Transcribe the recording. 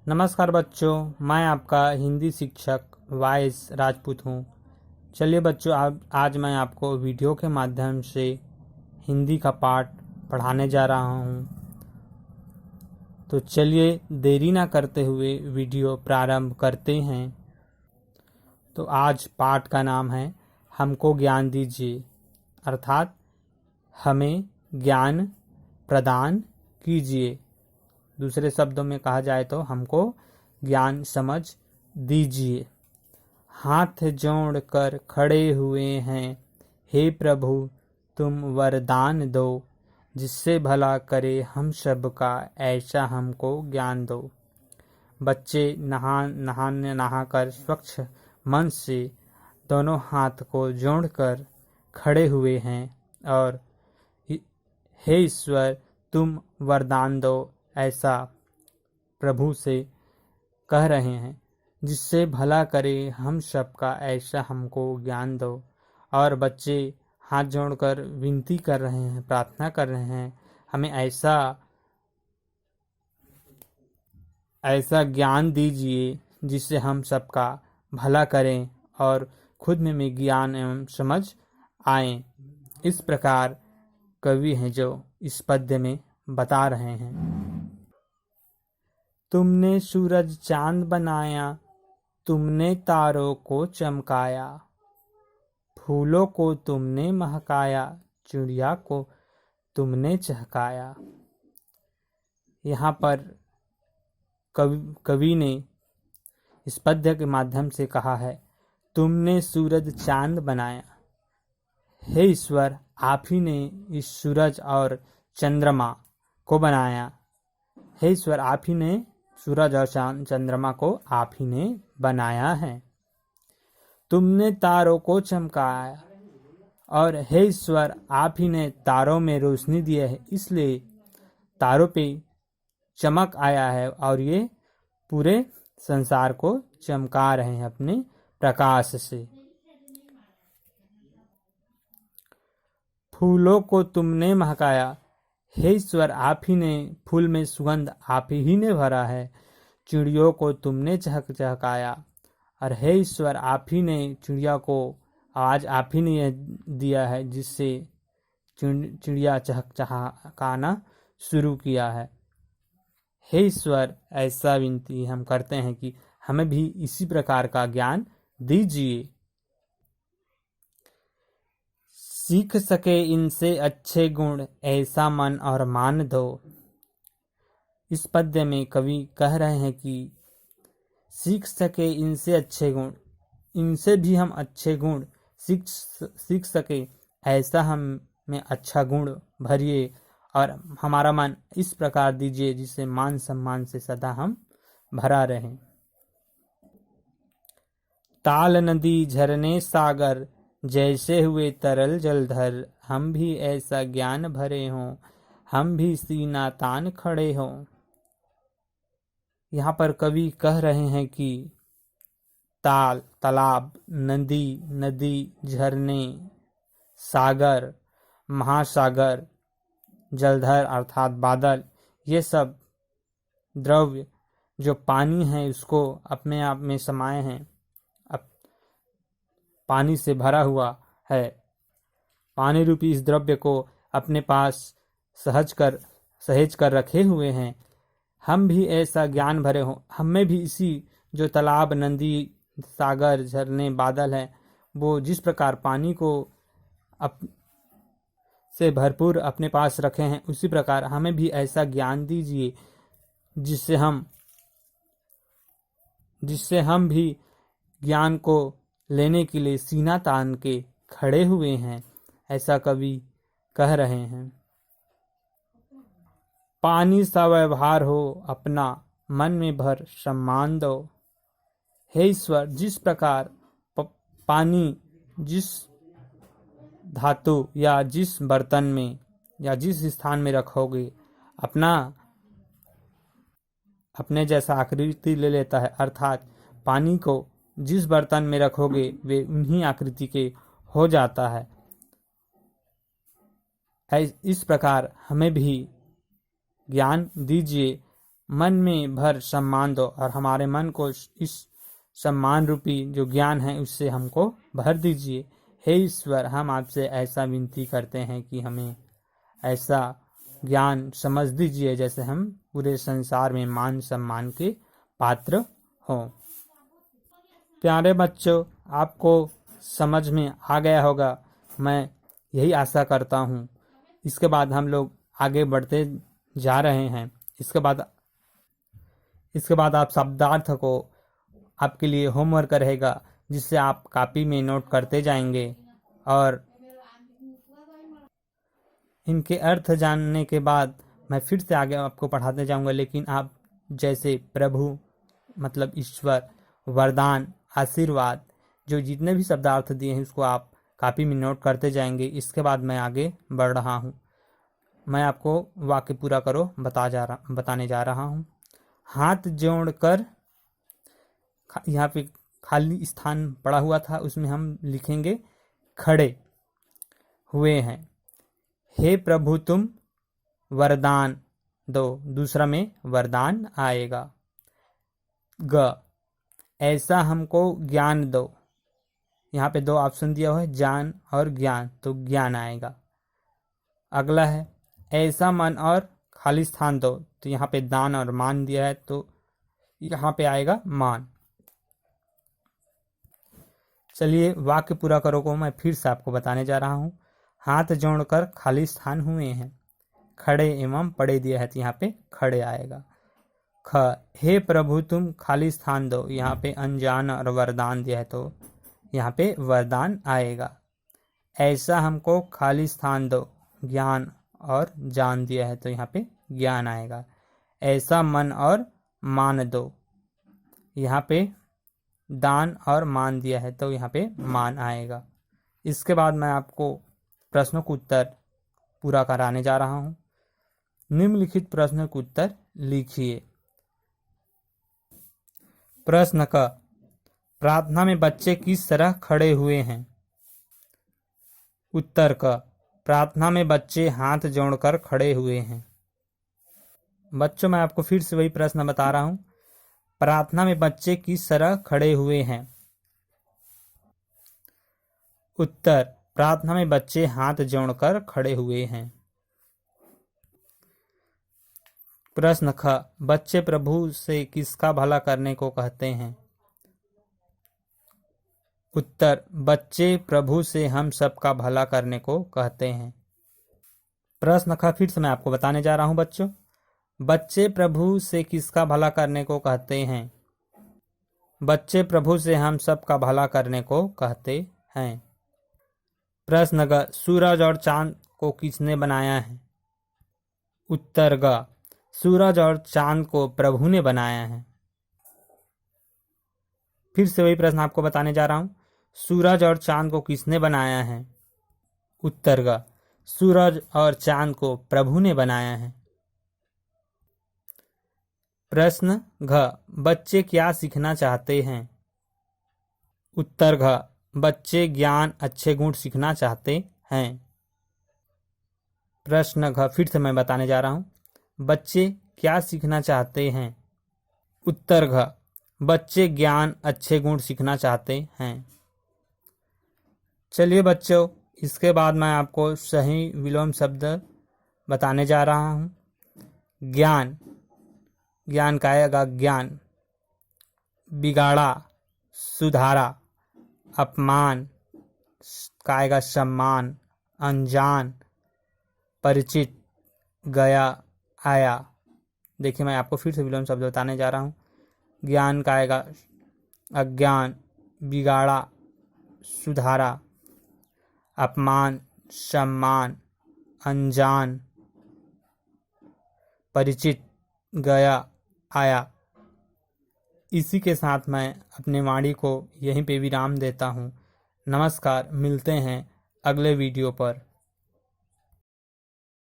नमस्कार बच्चों, मैं आपका हिंदी शिक्षक वाइस राजपूत हूँ। चलिए बच्चों, आज मैं आपको वीडियो के माध्यम से हिंदी का पाठ पढ़ाने जा रहा हूँ। तो चलिए देरी ना करते हुए वीडियो प्रारंभ करते हैं। तो आज पाठ का नाम है हमको ज्ञान दीजिए, अर्थात हमें ज्ञान प्रदान कीजिए। दूसरे शब्दों में कहा जाए तो हमको ज्ञान समझ दीजिए। हाथ जोड़ कर खड़े हुए हैं, हे प्रभु तुम वरदान दो, जिससे भला करे हम सबका, ऐसा हमको ज्ञान दो। बच्चे नहाकर स्वच्छ मन से दोनों हाथ को जोड़कर खड़े हुए हैं और हे ईश्वर तुम वरदान दो, ऐसा प्रभु से कह रहे हैं, जिससे भला करे हम सबका, ऐसा हमको ज्ञान दो। और बच्चे हाथ जोड़कर विनती कर रहे हैं, प्रार्थना कर रहे हैं, हमें ऐसा ज्ञान दीजिए जिससे हम सबका भला करें और खुद में ज्ञान एवं समझ आए। इस प्रकार कवि हैं जो इस पद्य में बता रहे हैं। तुमने सूरज चांद बनाया, तुमने तारों को चमकाया, फूलों को तुमने महकाया, चिड़िया को तुमने चहकाया। यहाँ पर कवि ने इस पद्य के माध्यम से कहा है, तुमने सूरज चांद बनाया। हे ईश्वर, आप ही ने इस सूरज और चंद्रमा को बनाया। हे ईश्वर, आप ही ने सूरज और चंद्रमा को आप ही ने बनाया है। तुमने तारों को चमकाया, और हे ईश्वर आप ही ने तारों में रोशनी दी है, इसलिए तारों पे चमक आया है और ये पूरे संसार को चमका रहे हैं अपने प्रकाश से। फूलों को तुमने महकाया, हे ईश्वर आप ही ने फूल में सुगंध आप ही ने भरा है। चिड़ियों को तुमने चहकाया, और हे ईश्वर आप ही ने चिड़िया को आवाज आप ही ने दिया है, जिससे चिड़िया चहकाना शुरू किया है। हे ईश्वर, ऐसा विनती हम करते हैं कि हमें भी इसी प्रकार का ज्ञान दीजिए। सीख सके इनसे अच्छे गुण, ऐसा मन और मान दो। इस पद्य में कवि कह रहे हैं कि सीख सके इनसे अच्छे गुण, इनसे भी हम अच्छे गुण सीख सके, ऐसा हमें अच्छा गुण भरिए और हमारा मन इस प्रकार दीजिए जिससे मान सम्मान से सदा हम भरा रहें। ताल नदी झरने सागर, जैसे हुए तरल जलधर, हम भी ऐसा ज्ञान भरे हों, हम भी सीना तान खड़े हों। यहाँ पर कवि कह रहे हैं कि तालाब, नदी, झरने, सागर, महासागर, जलधर अर्थात बादल, ये सब द्रव्य जो पानी है उसको अपने आप में समाये हैं, अब पानी से भरा हुआ है। पानी रूपी इस द्रव्य को अपने पास सहेज कर रखे हुए हैं। हम भी ऐसा ज्ञान भरे हों, हमें भी इसी जो तालाब, नदी, सागर, झरने, बादल है, वो जिस प्रकार पानी को से भरपूर अपने पास रखे हैं, उसी प्रकार हमें भी ऐसा ज्ञान दीजिए जिससे हम भी ज्ञान को लेने के लिए सीना तान के खड़े हुए हैं, ऐसा कवि कह रहे हैं। पानी सा व्यवहार हो अपना, मन में भर सम्मान दो। हे ईश्वर, जिस प्रकार पानी जिस धातु या जिस बर्तन में या जिस स्थान में रखोगे अपने जैसा आकृति ले लेता है, अर्थात पानी को जिस बर्तन में रखोगे वे उन्हीं आकृति के हो जाता है। इस प्रकार हमें भी ज्ञान दीजिए मन में भर सम्मान दो और हमारे मन को इस सम्मान रूपी जो ज्ञान है उससे हमको भर दीजिए। हे ईश्वर, हम आपसे ऐसा विनती करते हैं कि हमें ऐसा ज्ञान समझ दीजिए जैसे हम पूरे संसार में मान सम्मान के पात्र हों। प्यारे बच्चों, आपको समझ में आ गया होगा, मैं यही आशा करता हूँ। इसके बाद हम लोग आगे बढ़ते जा रहे हैं। इसके बाद आप शब्दार्थ को आपके लिए होमवर्क रहेगा, जिससे आप कॉपी में नोट करते जाएंगे और इनके अर्थ जानने के बाद मैं फिर से आगे आपको पढ़ाते जाऊंगा। लेकिन आप जैसे प्रभु मतलब ईश्वर, वरदान, आशीर्वाद, जो जितने भी शब्दार्थ दिए हैं उसको आप कॉपी में नोट करते जाएंगे। इसके बाद मैं आगे बढ़ रहा हूँ। मैं आपको वाक्य पूरा करो बताने जा रहा हूँ। हाथ जोड़कर, यहाँ पे खाली स्थान पड़ा हुआ था, उसमें हम लिखेंगे खड़े हुए हैं। हे प्रभु तुम वरदान दो, दूसरा में वरदान आएगा। ग, ऐसा हमको ज्ञान दो। यहाँ पे दो ऑप्शन दिया हुआ है, ज्ञान और ज्ञान, तो ज्ञान आएगा। अगला है ऐसा मन और खाली स्थान दो, तो यहाँ पे दान और मान दिया है, तो यहाँ पे आएगा मान। चलिए वाक्य पूरा करो को मैं फिर से आपको बताने जा रहा हूँ। हाथ जोड़कर खाली स्थान हुए हैं, खड़े एवं पड़े दिया है, तो यहाँ पे खड़े आएगा। ख, हे प्रभु तुम खाली स्थान दो, यहाँ पे अनजान और वरदान दिया है, तो यहाँ पे वरदान आएगा। ऐसा हमको खाली स्थान दो, ज्ञान और जान दिया है, तो यहाँ पे ज्ञान आएगा। ऐसा मन और मान दो, यहाँ पे दान और मान दिया है, तो यहाँ पे मान आएगा। इसके बाद मैं आपको प्रश्नों का उत्तर पूरा कराने जा रहा हूँ। निम्नलिखित प्रश्न का उत्तर लिखिए। प्रश्न क, प्रार्थना में बच्चे किस तरह खड़े हुए हैं? उत्तर क, प्रार्थना में बच्चे हाथ जोड़कर खड़े हुए हैं। बच्चों, मैं आपको फिर से वही प्रश्न बता रहा हूँ। प्रार्थना में बच्चे किस तरह खड़े हुए हैं? उत्तर, प्रार्थना में बच्चे हाथ जोड़कर खड़े हुए हैं। प्रश्न ख, बच्चे प्रभु से किसका भला करने को कहते हैं? उत्तर, बच्चे प्रभु से हम सबका भला करने को कहते हैं। प्रश्न ख फिर से मैं आपको बताने जा रहा हूं बच्चों। बच्चे प्रभु से किसका भला करने को कहते हैं? बच्चे प्रभु से हम सबका भला करने को कहते हैं। प्रश्न ग, सूरज और चांद को किसने बनाया है? उत्तर ग, सूरज और चांद को प्रभु ने बनाया है। फिर से वही प्रश्न आपको बताने जा रहा हूं। सूरज और चांद को किसने बनाया है? उत्तर ग, सूरज और चांद को प्रभु ने बनाया है। प्रश्न घ, बच्चे क्या सीखना चाहते हैं? उत्तर घ, बच्चे ज्ञान, अच्छे गुण सीखना चाहते हैं। प्रश्न घ फिर से मैं बताने जा रहा हूं। बच्चे क्या सीखना चाहते हैं? उत्तर घ, बच्चे ज्ञान, अच्छे गुण सीखना चाहते हैं। चलिए बच्चों, इसके बाद मैं आपको सही विलोम शब्द बताने जा रहा हूं। ज्ञान, ज्ञान का आएगा ज्ञान। बिगाड़ा, सुधारा। अपमान का आएगा सम्मान। अनजान, परिचित। गया, आया। देखिए मैं आपको फिर से विलोम शब्द बताने जा रहा हूँ। ज्ञान का आएगा अज्ञान, बिगाड़ा, सुधारा, अपमान, सम्मान, अनजान, परिचित, गया, आया। इसी के साथ मैं अपने वाणी को यहीं पे विराम देता हूँ। नमस्कार, मिलते हैं अगले वीडियो पर।